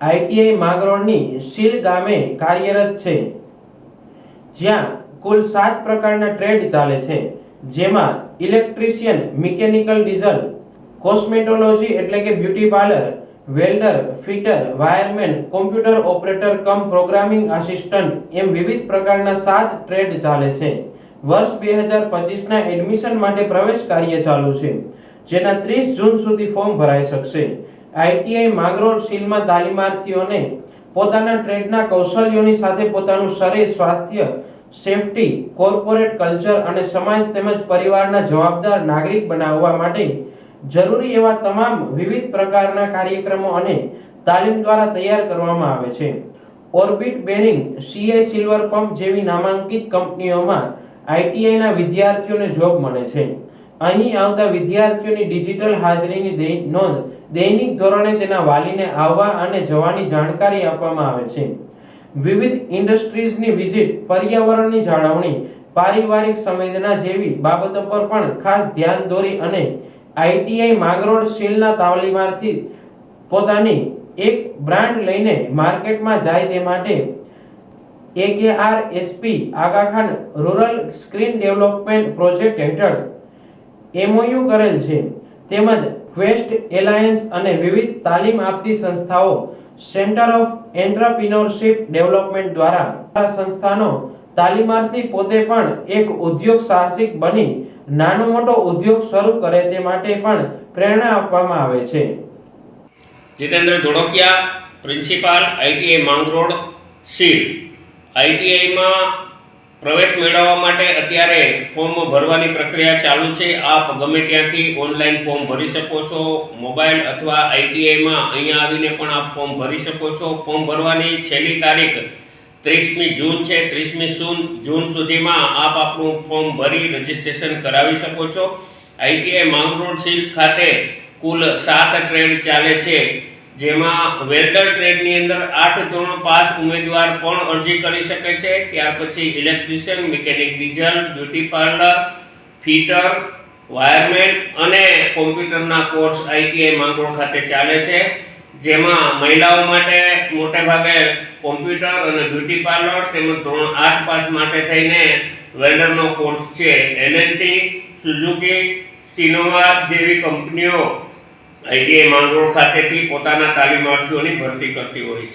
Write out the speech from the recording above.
ITI માંગરોળની શીલ ગામે કાર્યરત છે, જ્યાં કુલ 7 પ્રકારના ટ્રેડ ચાલે છે, જેમાં ઇલેક્ટ્રિશિયન, મિકેનિકલ ડીઝલ, કોસ્મેટોલોજી એટલે કે beauty parlour, welder, fitter, wireman, computer operator cum programming assistant એમ વિવિધ પ્રકારના 7 ટ્રેડ ચાલે છે। વર્ષ 2025 ના એડમિશન માટે પ્રવેશ કાર્ય ચાલુ છે, જેના 30 જૂન સુધી ફોર્મ ભરાઈ શકશે। આઈટીઆઈ માંગરોળ શીલમાં તાલીમાર્થીઓને પોતાના ટ્રેડના કૌશલ્યોની સાથે પોતાનું શરીર, સ્વાસ્થ્ય, સેફટી, કોર્પોરેટ કલ્ચર અને સમાજ તેમજ પરિવારના જવાબદાર નાગરિક બનાવવા માટે જરૂરી એવા તમામ વિવિધ પ્રકારના કાર્યક્રમો અને તાલીમ દ્વારા તૈયાર કરવામાં આવે છે। Orbit bearing, CI silver pump જેવી નામાંકિત કંપનીઓમાં આઈટીઆઈના વિદ્યાર્થીઓને જોબ મળે છે। અહીં આવતા વિદ્યાર્થીઓની ડિજિટલ હાજરીની નોંધ દૈનિક ધોરણે તેના વાલીને આવવા અને જવાની જાણકારી આપવામાં આવે છે। વિવિધ ઇન્ડસ્ટ્રીઝની વિઝિટ, પર્યાવરણની જાળવણી, પારિવારિક સંવેદના જેવી બાબતો પર પણ ખાસ ધ્યાન દોરી અને આઈટીઆઈ માંગરોળ શીલના તાલીમાર્થી પોતાની એક બ્રાન્ડ લઈને માર્કેટમાં જાય તે માટે AKRSP Aga Khan rural skill development project હેઠળ MOU કરેલ છે, તેમજ ક્વેસ્ટ એલાયન્સ અને વિવિધ તાલીમ આપતી સંસ્થાઓ સેન્ટર ઓફ એન્ટરપ્રિન્યોરશિપ ડેવલપમેન્ટ દ્વારા આ સંસ્થાનો તાલીમાર્થી પોતે પણ એક ઉદ્યોગ સાહસિક બની નાનો મોટો ઉદ્યોગ શરૂ કરે તે માટે પણ પ્રેરણા આપવામાં આવે છે। જીતેન્દ્ર ધોળકિયા, પ્રિન્સિપાલ, આઈટીઆઈ માંગરોળ શીલ। આઈટીઆઈમાં પ્રવેશ મેળવવા માટે અત્યારે ફોર્મ ભરવાની પ્રક્રિયા ચાલુ છે। આપ ગમે ત્યાંથી ઓનલાઈન ફોર્મ ભરી શકો છો, મોબાઈલ અથવા આઈટીઆઈમાં અહીંયા આવીને પણ આપ ફોર્મ ભરી શકો છો। ફોર્મ ભરવાની છેલ્લી તારીખ 30મી જૂન છે। 30મી જૂન સુધીમાં આપ આપનું ફોર્મ ભરી રજીસ્ટ્રેશન કરાવી શકો છો। આઈટીઆઈ માંગરોળ શીલ ખાતે કુલ 7 ટ્રેડ ચાલે છે, જેમાં વેલ્ડર ટ્રેડની અંદર 8 ધોરણ પાસ ઉમેદવાર પણ અરજી કરી શકે છે। ત્યાર પછી electrician, mechanic diesel, beauty parlour, fitter, wireman અને કોમ્પ્યુટરના કોર્સ આઈટીઆઈ માંગરોળ ખાતે ચાલે છે, જેમાં મહિલાઓ માટે મોટે ભાગે કોમ્પ્યુટર અને બ્યુટી પાર્લર તેમજ ધોરણ 8 પાસ માટે થઈને વેલ્ડરનો કોર્સ છે। એલએનટી, સુઝુકી, સિનોવા જેવી કંપનીઓ આઈટીઆઈ માંગરોળ ખાતેથી પોતાના તાલીમાર્થીઓની ભરતી કરતી હોય છે।